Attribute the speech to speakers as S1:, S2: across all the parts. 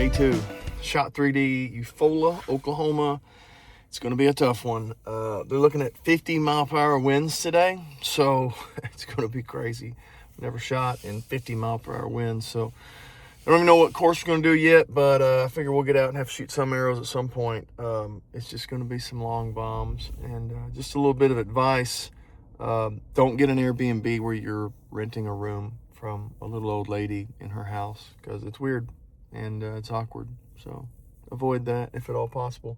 S1: Day 2. Shot 3D, Eufaula, Oklahoma. It's going to be a tough one. They're looking at 50 mile per hour winds today, so it's going to be crazy. Never shot in 50 mile per hour winds, so I don't even know what course we're going to do yet, but I figure we'll get out and have to shoot some arrows at some point. It's just going to be some long bombs, and just a little bit of advice. Don't get an Airbnb where you're renting a room from a little old lady in her house, because it's weird and it's awkward. So avoid that if at all possible.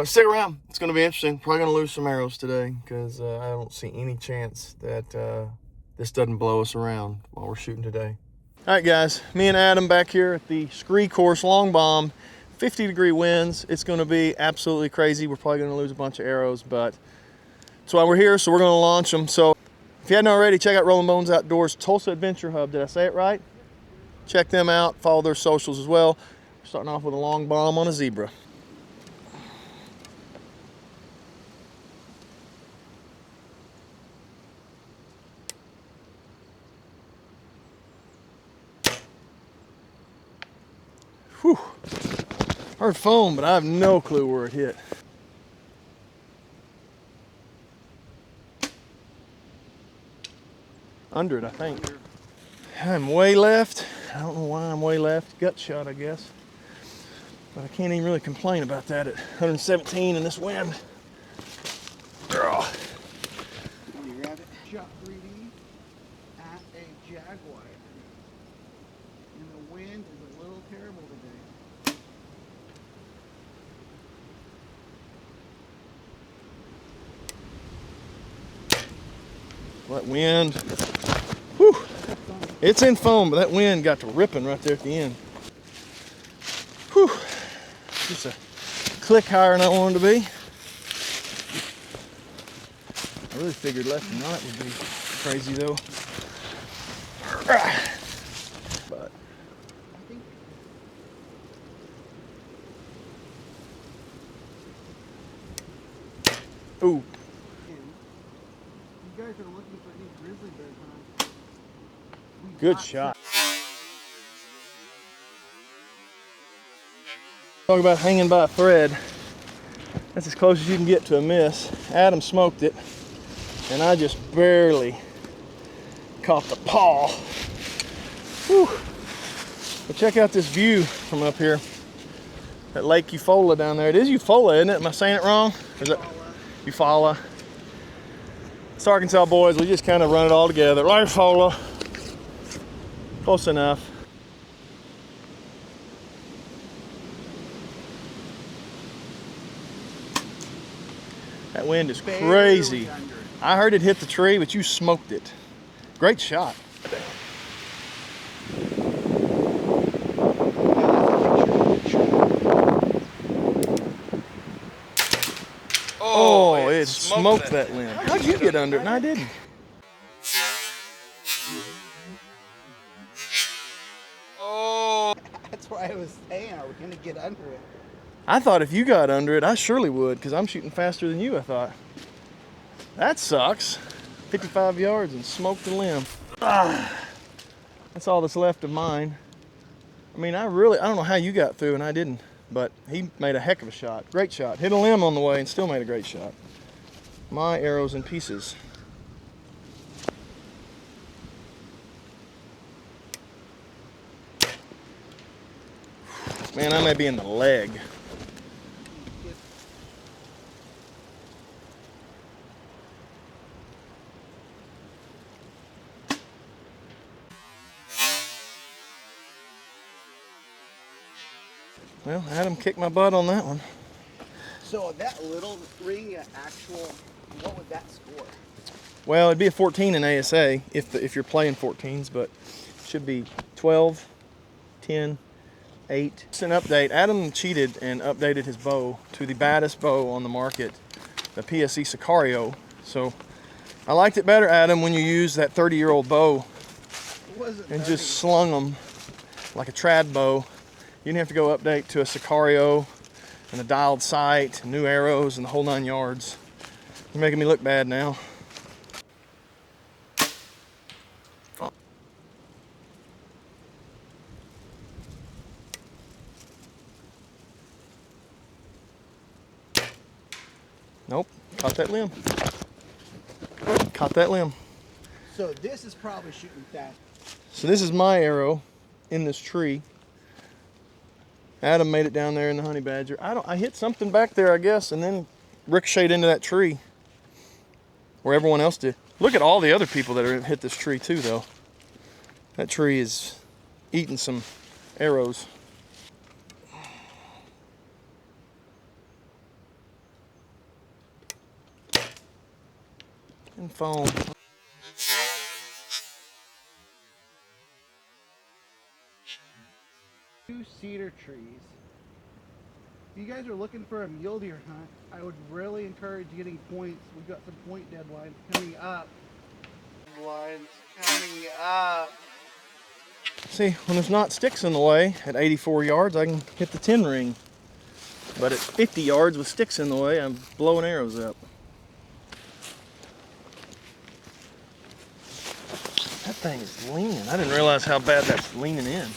S1: Stick around. It's going to be interesting. Probably going to lose some arrows today because I don't see any chance that this doesn't blow us around while we're shooting today. All right, guys. Me and Adam back here at the Skre course, long bomb, 50-degree winds. It's going to be absolutely crazy. We're probably going to lose a bunch of arrows, but that's why we're here, so we're going to launch them. So if you hadn't already, check out Rolling Bones Outdoors Tulsa Adventure Hub. Did I say it right? Check them out. Follow their socials as well. We're starting off with a long bomb on a zebra. Whew. Heard foam, but I have no clue where it hit. Under it, I think. I'm way left. I don't know why I'm way left. Gut shot, I guess. But I can't even really complain about that at 117 in this wind.
S2: You grab it. Shot 3D at a jaguar. And the wind is a little terrible today.
S1: That wind. Whew. It's in foam, but that wind got to ripping right there at the end. Whew. Just a click higher than I wanted to be. I really figured left and right would be crazy though. But ooh.
S2: You guys are looking for any grizzly bears, huh?
S1: Good shot. Talk about hanging by a thread. That's as close as you can get to a miss. Adam smoked it, and I just barely caught the paw. Whew. But check out this view from up here. That Lake Eufaula down there. It is Eufaula, isn't it? Am I saying it wrong? Or is it Eufaula? It's Arkansas boys. We just kind of run it all together. Eufaula. Close enough. That wind is crazy. I heard it hit the tree, but you smoked it. Great shot. Oh, it smoked that limb. How'd you get under it? And I didn't. Oh.
S2: That's why I was saying, are we going to get under it?
S1: I thought if you got under it, I surely would, because I'm shooting faster than you, I thought. That sucks. 55 yards and smoked the limb. That's all that's left of mine. I mean, I don't know how you got through and I didn't, but he made a heck of a shot. Great shot. Hit a limb on the way and still made a great shot. My arrow's in pieces. Man, I may be in the leg. Well, Adam kicked my butt on that one.
S2: So that little ring, actual, what would that score?
S1: Well, it'd be a 14 in ASA if you're playing 14s, but it should be 12, 10, 8. It's an update. Adam cheated and updated his bow to the baddest bow on the market, the PSE Sicario. So I liked it better, Adam, when you used that 30-year-old bow and just slung them like a trad bow. You didn't have to go update to a Sicario and a dialed sight, new arrows, and the whole 9 yards. You're making me look bad now. Nope, caught that limb. Caught that limb.
S2: So this is probably shooting that.
S1: So this is my arrow in this tree. Adam made it down there in the honey badger. I hit something back there, I guess, and then ricocheted into that tree where everyone else did. Look at all the other people that have hit this tree too, though. That tree is eating some arrows. And foam.
S2: Two cedar trees. If you guys are looking for a mule deer hunt, I would really encourage getting points. We've got some point deadlines coming up.
S1: See, when there's not sticks in the way, at 84 yards, I can hit the 10 ring. But at 50 yards with sticks in the way, I'm blowing arrows up. That thing is leaning. I didn't realize how bad that's leaning in.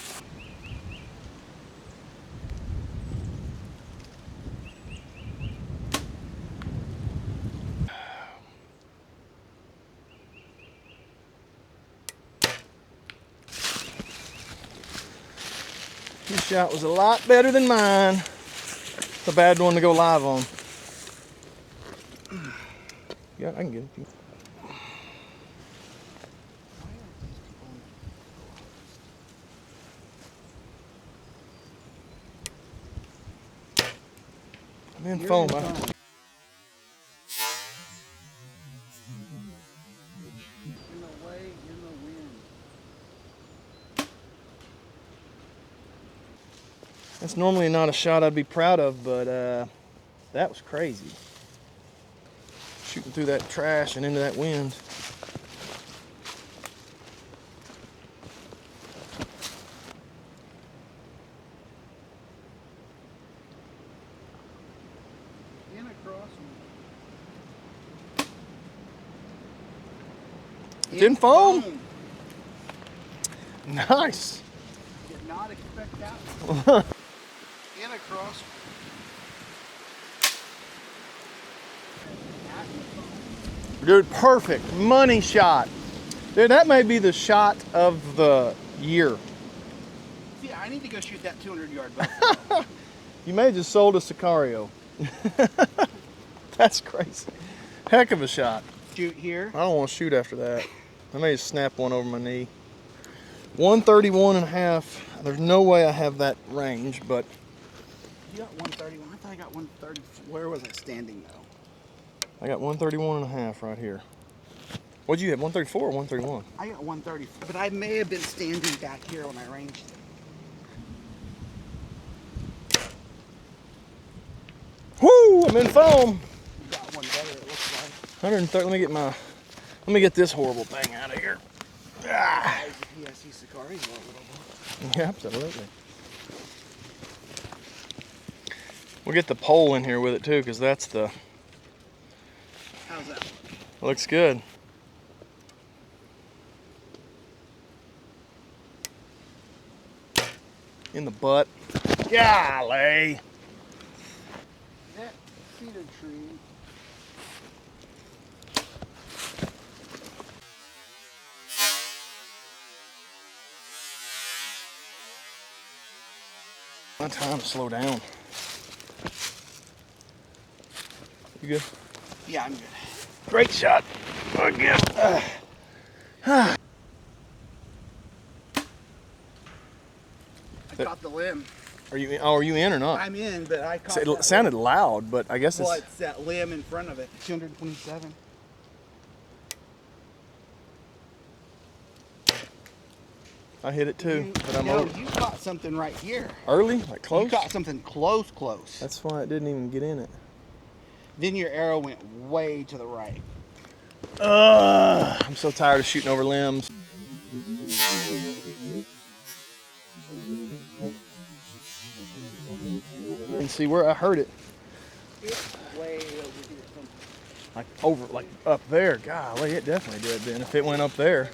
S1: His shot was a lot better than mine. It's a bad one to go live on. Yeah, I can get it. I'm in foam.
S2: In the way, in the wind.
S1: That's normally not a shot I'd be proud of, but that was crazy. Shooting through that trash and into that wind.
S2: In across.
S1: Didn't foam? Nice.
S2: Did not expect that one. In across.
S1: Dude, perfect. Money shot. Dude, that may be the shot of the year.
S2: See, I need to go shoot that 200-yard buck.
S1: You may have just sold a Sicario. That's crazy. Heck of a shot.
S2: Shoot here.
S1: I don't want to shoot after that. I may just snap one over my knee. 131 and a half. There's no way I have that range, but
S2: You got 131. I thought I got 130. Where was I standing though?
S1: I got 131 and a half right here. What'd you have, 134 or 131?
S2: I got 130, but I may have been standing back here when I ranged it.
S1: Woo! I'm in foam.
S2: You got one better, it looks like.
S1: 130. Let me get this horrible thing out of here. Ah.
S2: The PSC Sicario a little bit.
S1: Yeah, absolutely. We'll get the pole in here with it too, because that's the.
S2: How's that?
S1: Looks good. In the butt. Golly.
S2: That cedar tree.
S1: My time to slow down. You good?
S2: Yeah, I'm good.
S1: Great shot. Again.
S2: I caught the limb.
S1: Are you in? Oh, are you in or not?
S2: I'm in, but I caught
S1: It
S2: that
S1: sounded
S2: limb.
S1: loud, but I guess
S2: Well,
S1: it's.
S2: it's that limb in front of it. 227.
S1: I hit it too, but I'm
S2: No,
S1: over.
S2: you caught something right here.
S1: Early, like close.
S2: You caught something close.
S1: That's why it didn't even get in it.
S2: Then your arrow went way to the right.
S1: I'm so tired of shooting over limbs. And see where I heard it.
S2: It's way over here.
S1: Like over, like up there. Golly, it definitely did then. If it went up there.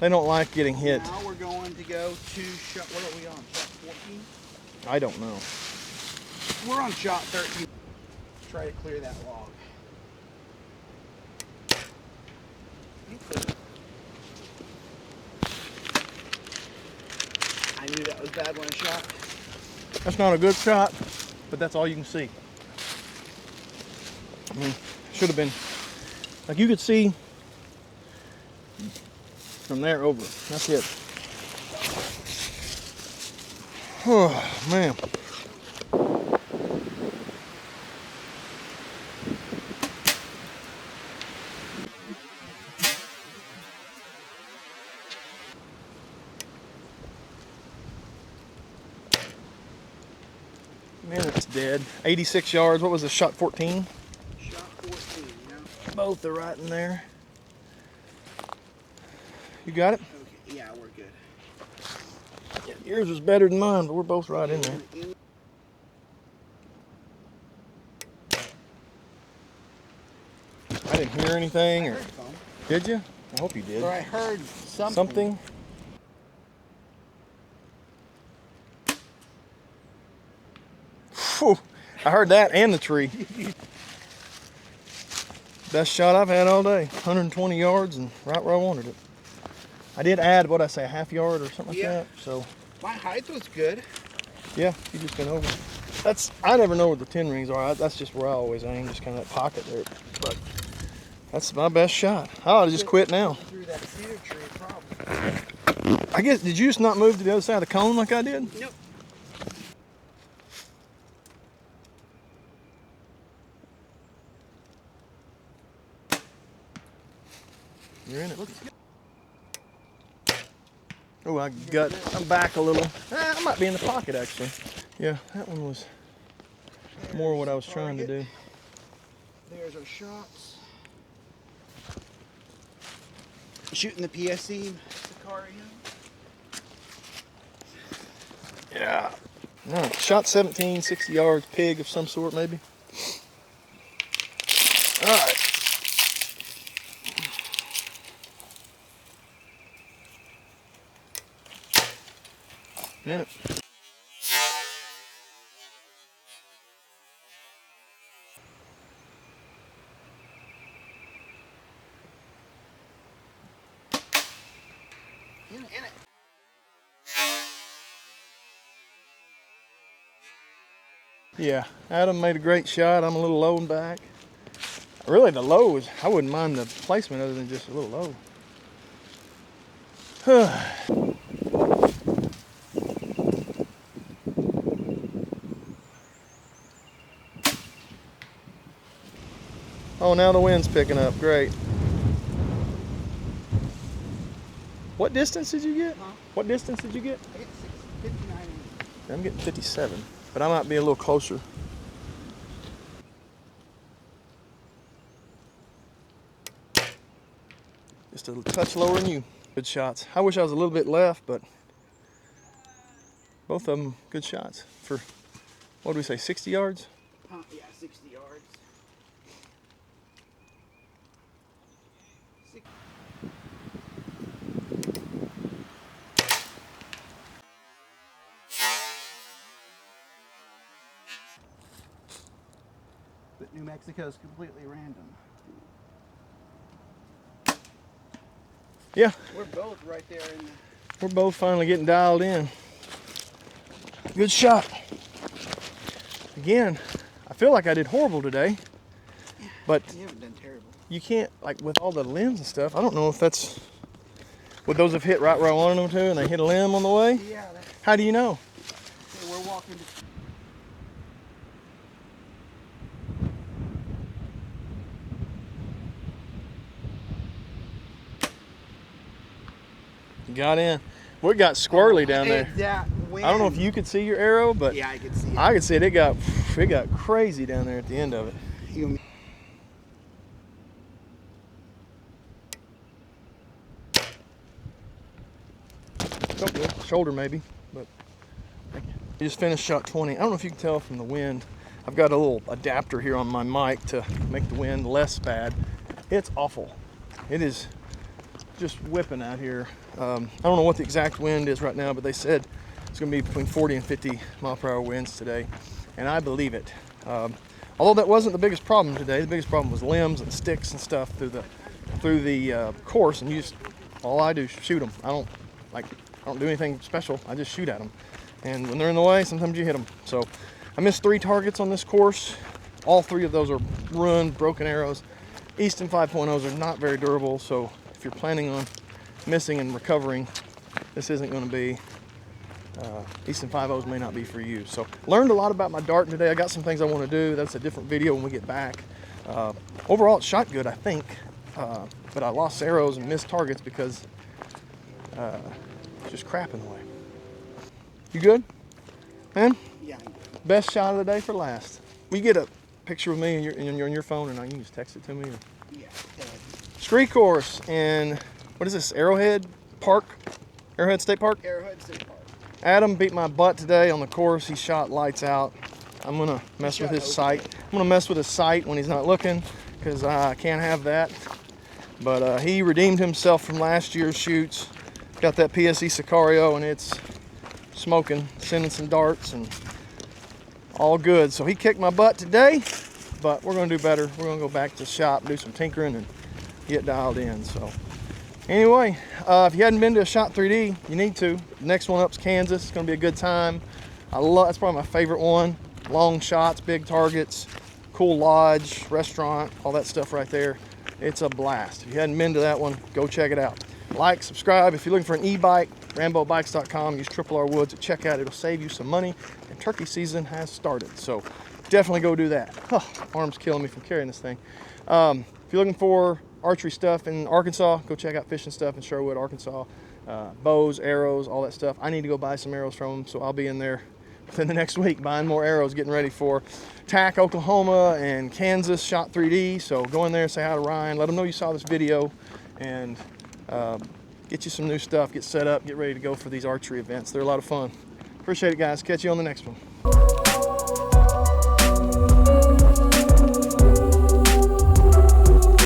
S1: They don't like getting hit.
S2: Now we're going to go to shot. What are we on? Shot 14?
S1: I don't know.
S2: We're on shot 13. Try to clear that log. I knew that was bad when I shot.
S1: That's not a good shot, but that's all you can see. I mean, should have been, like you could see from there over. That's it. Oh, man. Man, it's dead. 86 yards. What was the shot? 14?
S2: Shot 14, yeah.
S1: Both are right in there. You got it?
S2: Okay, yeah, we're good.
S1: Yeah, yours was better than mine, but we're both right in there. I didn't hear anything. Or did you? I hope you did.
S2: Or I heard something.
S1: Something? Whew, I heard that and the tree. Best shot I've had all day. 120 yards and right where I wanted it. I did add, what I say, a half yard or something like that. So
S2: my height was good.
S1: yeah, you just been over. I never know where the 10 rings are. That's just where I always aim, just kind of that pocket there. But that's my best shot. I ought to just quit now.
S2: Through that cedar tree, probably.
S1: I guess, did you just not move to the other side of the cone like I did?
S2: Nope.
S1: You're in it. Oh, I'm back a little. I might be in the pocket actually. Yeah, that one was more what I was trying to do.
S2: There's our shots. Shooting the PSE, Sicario.
S1: Yeah. No, shot 17, 60 yards, pig of some sort maybe. All right. Yeah.
S2: In it.
S1: Yeah, Adam made a great shot. I'm a little low and back. Really, the low is, I wouldn't mind the placement other than just a little low. Oh, now the wind's picking up. Great. What distance did you get?
S2: Huh?
S1: What distance did you get?
S2: I get 59.
S1: I'm getting 57, but I might be a little closer. Just a touch lower than you. Good shots. I wish I was a little bit left, but both of them good shots. For, what do we say, 60 yards?
S2: Yeah, 60 yards. But New Mexico is completely random.
S1: Yeah.
S2: We're both right there in the...
S1: We're both finally getting dialed in. Good shot. Again, I feel like I did horrible today, but
S2: You haven't done terrible.
S1: you can't, like with all the limbs and stuff, I don't know if that's, would those have hit right where I wanted them to and they hit a limb on the way?
S2: Yeah, that's...
S1: How do you know?
S2: Okay, we're walking to...
S1: Got in. We got squirrely down there.
S2: That wind.
S1: I don't know if you could see your arrow, but
S2: Yeah, I could see it.
S1: I could see it. It got crazy down there at the end of it.
S2: You...
S1: Shoulder maybe, but I just finished shot 20. I don't know if you can tell from the wind. I've got a little adapter here on my mic to make the wind less bad. It's awful. It is just whipping out here. I don't know what the exact wind is right now, but they said it's going to be between 40 and 50 mile per hour winds today. and I believe it. Although that wasn't the biggest problem today. The biggest problem was limbs and sticks and stuff through the course, and all I do is shoot them. I don't do anything special. I just shoot at them, and when they're in the way, sometimes you hit them. So I missed 3 targets on this course. All 3 of those are ruined, broken arrows. Easton 5.0s are not very durable, so if you're planning on missing and recovering, this isn't going to be. Easton 5.0s may not be for you. So learned a lot about my dart today. I got some things I want to do. That's a different video when we get back. Overall, it shot good, I think, but I lost arrows and missed targets because just crap in the way. You good, man?
S2: Yeah.
S1: Best shot of the day for last. Will you get a picture with me on your phone, and you can just text it to me? Or...
S2: Yeah.
S1: Skre course in, what is this, Arrowhead State Park?
S2: Arrowhead State Park.
S1: Adam beat my butt today on the course. He shot lights out. I'm gonna mess with his sight. I'm gonna mess with his sight when he's not looking, because I can't have that. But he redeemed himself from last year's shoots. Got that PSE Sicario, and it's smoking, sending some darts, and all good. So he kicked my butt today, but we're gonna do better. We're gonna go back to the shop, do some tinkering, and get dialed in. So anyway, if you hadn't been to a Shot 3D, you need to. The next one up's Kansas. It's gonna be a good time. That's probably my favorite one. Long shots, big targets, cool lodge, restaurant, all that stuff right there. It's a blast. If you hadn't been to that one, go check it out. Like, subscribe. If you're looking for an e-bike, RamboBikes.com. Use RRR Woods at checkout. It'll save you some money. And turkey season has started, so definitely go do that. Oh, arm's killing me from carrying this thing. If you're looking for archery stuff in Arkansas, go check out fishing stuff in Sherwood, Arkansas. Bows, arrows, all that stuff. I need to go buy some arrows from them, so I'll be in there within the next week buying more arrows, getting ready for TAC, Oklahoma, and Kansas Shot 3D. So go in there, say hi to Ryan, let him know you saw this video, and get you some new stuff, get set up, get ready to go for these archery events. They're a lot of fun. Appreciate it, guys. Catch you on the next one.